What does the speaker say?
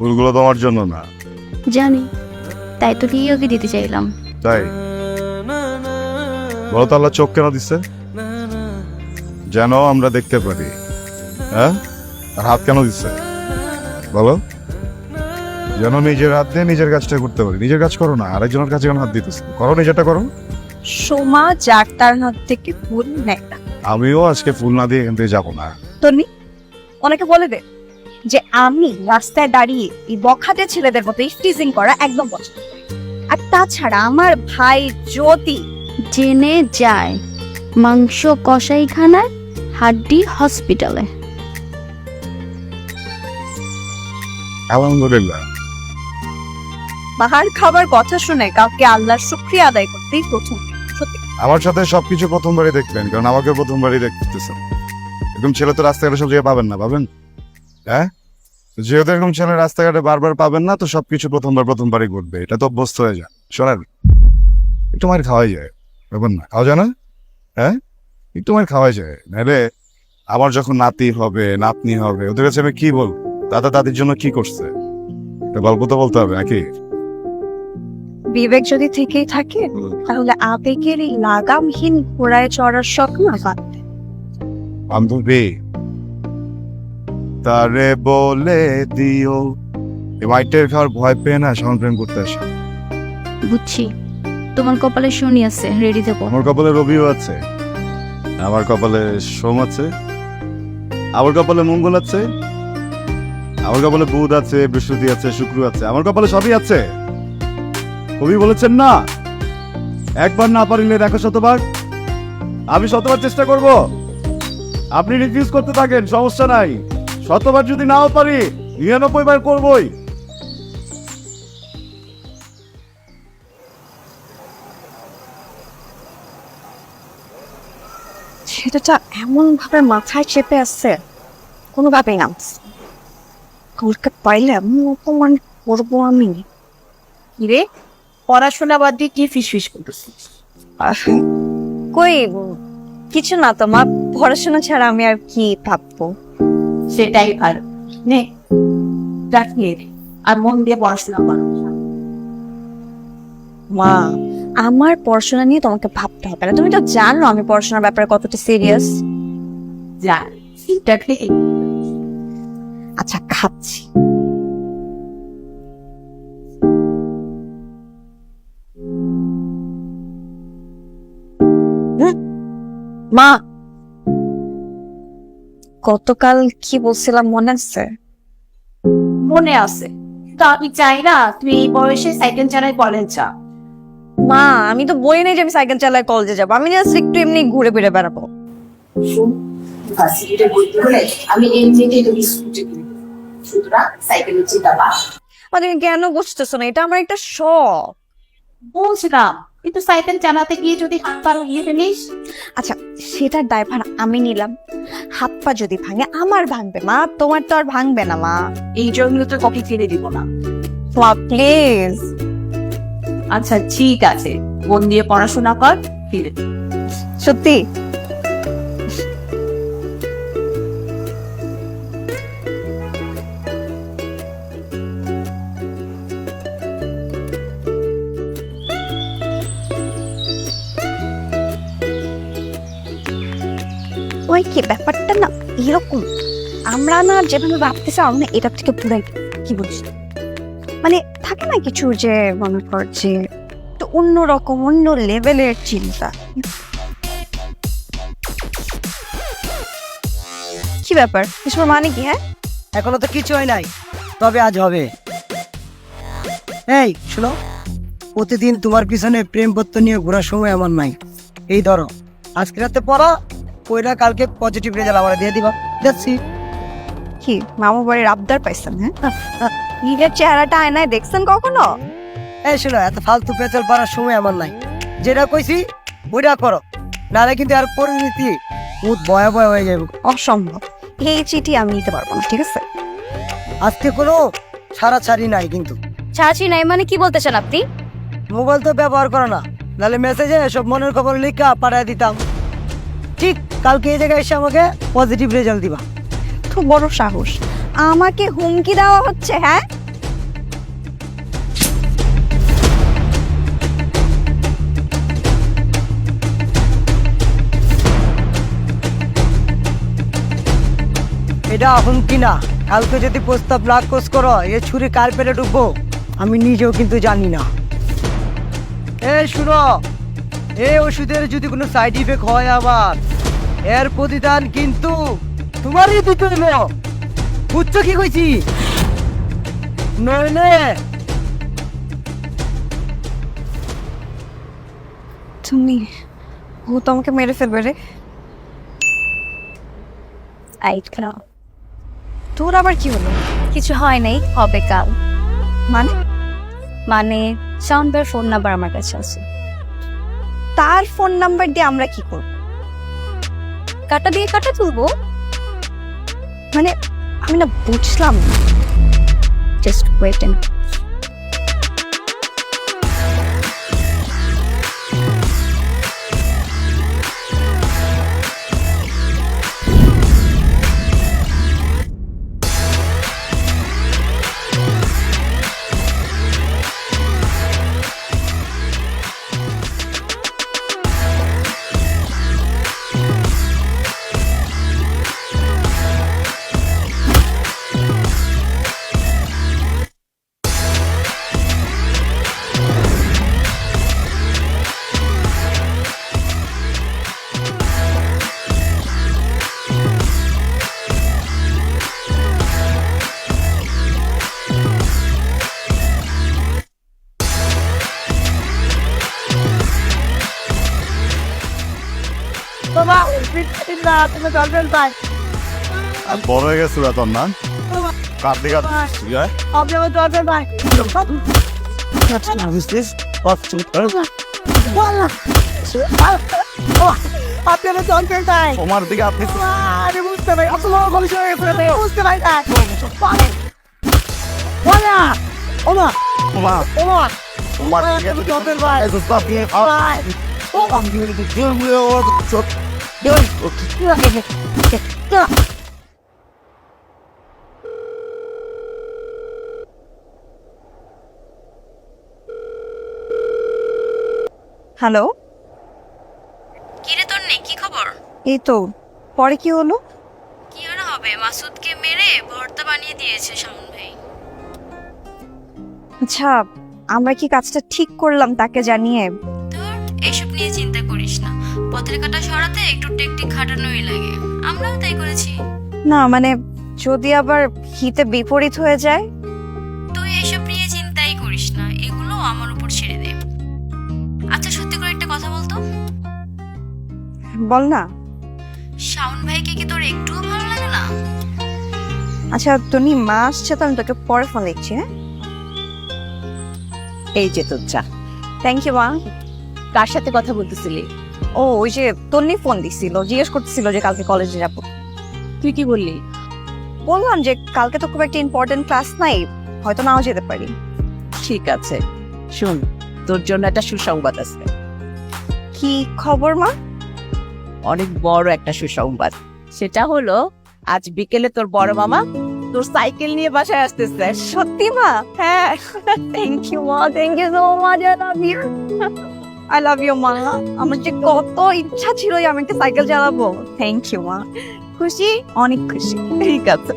ফুলগুলো তোমার জন্য না। জানি, তাই তো রিয়াকে দিতে চাইলাম। তাই বলো তো আল্লাহ চোখ কেন দিচ্ছে? যেন আমরা দেখতে পারি। হ্যাঁ, আর হাত কেন দিচ্ছে বলো? যেন নিজের হাত দিয়ে নিজের কাজটা করতে পারি। নিজের কাজ করো না, আরেকজনের কাছে কেন হাত দিতেছে? করো, নিজেরটা করো। সোমা যার তার হাত থেকে ফুল নেয় না। আমিও আজকে ফুল না দিয়ে এখান থেকে যাবো না। তন্নি, অনেকে বলে দে যে আমি রাস্তায় দাঁড়িয়ে এই বখাটে ছেলেদের মতো টিজিং করা একদম পছন্দ করি। আর তাছাড়া আমার ভাই জ্যোতি জেনে যায় মাংস কসাইখানায়, হাড্ডি হসপিটালে। আলহামদুলিল্লাহ। বাহার খাবার কথা শুনে কাউকে আল্লাহর শুকরিয়া আদায় করতেই প্রথম। সত্যি আমার সাথে সবকিছু প্রথমবারই দেখবেন, কারণ আমাকে প্রথমবারই দেখতেছেন। এরকম ছেলে তো রাস্তাঘাটে সব জায়গায় পাবেন না, পাবেন? হ্যাঁ, যেহেতু এরকম ছেলে রাস্তাঘাটে বারবার পাবেন না, তো সবকিছু প্রথমবারই ঘটবে। এটা তো অভ্যস্ত হয়ে যায়। শোনেন, একটু মার খাওয়াই যায়, ব্যাপার না, খাওয়া যায় না? হ্যাঁ, একটু মার খাওয়াই যায়। নাহলে আমার যখন নাতি হবে, নাতনি হবে, ওদের কাছে আমি কি বলবো? দাদা দাদির জন্য কি করছে? একটা গল্প তো বলতে হবে নাকি? বিবেক যদি থেকেই থাকে তাহলে আবেগের এই লাগামহীন ঘোড়ায় চড়ার শখ না বাঁধতে। বান্ধবী তারে বলে দিও, এই মাইটের খাওয়ার ভয় পেয়ে না সামন প্রেম করতে আসে। বুঝছি, তোমার কপালে শনি আছে, রেডি থেকো। আমার কপালে রবিও আছে, আমার কপালে সোম আছে, আমার কপালে মঙ্গল আছে, আমার কপালে বুধ আছে, বৃহস্পতি আছে, শুক্র আছে, আমার কপালে সবই আছে। কবি বলেছেন না, একবার না পারিলে দেখো শতবার। আমি শতবার চেষ্টা করব, আপনি রিফিউজ করতে থাকেন, সমস্যা নাই। শতবার যদি নাও পারি, 99 বার করবই। সেটা এমন ভাবে মাথায় চেপে আসছে, কোনোভাবেই নামছে। কাউকে পাইলে এমন অপমান করবো আমি। কিরে, পড়াশোনা বাদ দিয়ে কি ফিসফিস করতেছিস? কই কিছু না তো মা, পড়াশোনা ছাড়া আমি আর কি ভাববো। সেটাই ভালো। নে রাখিয়ে দে, আর মন দিয়ে পড়াশোনা করো। মা, আমার পড়াশোনা নিয়ে তোমাকে ভাবতে হবে না। তুমি তো জানো আমি পড়াশোনার ব্যাপারে কতটা সিরিয়াস। যা সিটটা খেয়ে আচ্ছা, খাচ্ছি। মা, গতকাল কি বলছিলাম মনে আছে? মনে আছে, তো আমি চাই না তুই এই বয়সে সাইকেল চালাই কলেজ যা। মা, আমি তো বলি নাই যে আমি সাইকেল চালায় কলেজে যাবো। আমি জাস্ট একটু এমনি ঘুরে ফিরে বেড়াবো। ভার্সিটিতে ভর্তি হলে আমি এমনিতেই তোকে স্কুটি কিনে দেবো, সুতরাং সাইকেলের চিন্তা বাদ। তুমি কেন বুঝতেছো না? এটা আমার একটা শখ। বুঝলাম, কিন্তু সাইকেল চালাতে গিয়ে যদি হাত পা ভেঙে ফেলিস? আচ্ছা, সেটার দায়ভার আমি নিলাম। হাত পা যদি ভাঙে আমার ভাঙবে মা, তোমার তো আর ভাঙবে না মা। এই জন্য তো কপি কিনে দিব না। মা প্লিজ। আচ্ছা ঠিক আছে, মন দিয়ে পড়াশোনা কর, ফিরে দে। সত্যি? ওই কি ব্যাপারটা না এরকম, আমরা না যেভাবে ভাবতেছি আমরা এটার থেকে পুরাই কি বলিস, মানে থাকে না কিছু যে মনে কর যে একটু অন্যরকম অন্য লেভেলের চিন্তা। কি ব্যাপার, কিছুর মানে কি? হ্যাঁ, এখনো তো কিছু হয় নাই, তবে আজ হবে। এই শোনো, প্রতিদিন তোমার পিছনে প্রেমপত্র নিয়ে ঘোরার সময় আমার নাই। এই ধরো, আজকে রাতে পড়া কইরা কালকে পজিটিভ রেজাল্ট আমার দিয়ে দিবা। যাচ্ছি। কি মামু বাড়ির আবদার পাইছেন? হ্যাঁ, নিজের চেহারাটা আয়নায় দেখছেন কখনো? এই শোনো, এত ফালতু পেঁচাল পারার সময় আমার নাই। যেটা কইছি ওইটা করো, নাহলে কিন্তু আর পরিণতি বহুত ভয়াবহ হয়ে যাবে। অসম্ভব, এই চিঠি আমি নিতে পারবো না, ঠিক আছে? আজকে কোনো ছাড়াছাড়ি নাই কিন্তু। চাচি নাই মানে কি বলতে চান আপনি? মোবাইল তো ব্যবহার করো না, নাহলে মেসেজে সব মনের খবর লিখা পাঠায় দিতাম। ঠিক কালকে এই জায়গায় এসে আমাকে পজিটিভ রেজাল্ট দিবা। তো বড় সাহস, আমাকে হুমকি দেওয়া হচ্ছে? হ্যাঁ, এটা হুমকি না, কালকে যদি প্রস্তাব নাকচ করো এ ছুরি কার পেটে ঢুকবো আমি নিজেও কিন্তু জানি না। শুনো, এই ওষুধের যদি কোনো সাইড ইফেক্ট হয় আবার এর প্রতিদান কিন্তু তোমারই দিতে হইল, বুঝছো কি কইছি? নইলে তুমি, ও তো আমাকে মেরে ফেলবে রে। আইট খাও। তোর আবার কি হলো? কিছু হয় নাই, হবে কাল। মানে মানে শাওন ভাইয়ের ফোন নাম্বার আমার কাছে আছে। তার ফোন নাম্বার দিয়ে আমরা কি করব? কাটা দিয়ে কাটা তুলবো। মানে আমি না বুঝলাম না। জাস্ট ওয়েট এন্ড আর বড় হয়ে গেছে তোর না কার দিকে তোমার দিকে আপনি তোমার হ্যালো, কিরে তোর নেই কি খবর? এই তো। পরে কি হলো? কি আর হবে, মাসুদকে মেরে ভর্তা বানিয়ে দিয়েছে শাওন ভাই। আচ্ছা, আমরা কি কাজটা ঠিক করলাম তাকে জানিয়ে? তোর এসব নিয়ে চিন্তা করিস না, পথের কাটা সরাতে একটু টেকটিক খাটানোই লাগে, আমরাও তাই করেছি। না মানে যদি আবার হিতে বিপরীত হয়ে যায়? তুই এসব নিয়ে চিন্তাই করিস না, এগুলো আমার উপর ছেড়ে দে। আচ্ছা সত্যি করে একটা কথা বলতো, বল না। শাওন ভাইকে কি তোর একটুও ভালো লাগে না? আচ্ছা টনি, মা আসছে তো আমি তোকে পরে ফোন দিচ্ছি। হ্যাঁ, এই যে তোর চা। থ্যাংক ইউ মা। কার সাথে কথা বলতেছিলি? ও ওই যে তন্নি ফোন দিছিল, জিজ্ঞেস করতেছিল যে কালকে কলেজে যাব। তুই কি বললি? বললাম যে কালকে তো খুব একটা ইম্পর্টেন্ট ক্লাস নাই, হয়তো নাও যেতে পারি। ঠিক আছে, শুন, তোর জন্য একটা সুসংবাদ আছে। কি খবর মা? অনেক বড় একটা সুসংবাদ। সেটা হলো আজ বিকেলে তোর বড় মামা তোর সাইকেল নিয়ে বাসায় আসতেছে। সত্যি মা? হ্যাঁ। থ্যাংক ইউ মা, thank you so much. I love you মা। আমার যে কত ইচ্ছা ছিল আমি একটা সাইকেল চালাবো। থ্যাংক ইউ মা। খুশি? অনেক খুশি। ঠিক আছে।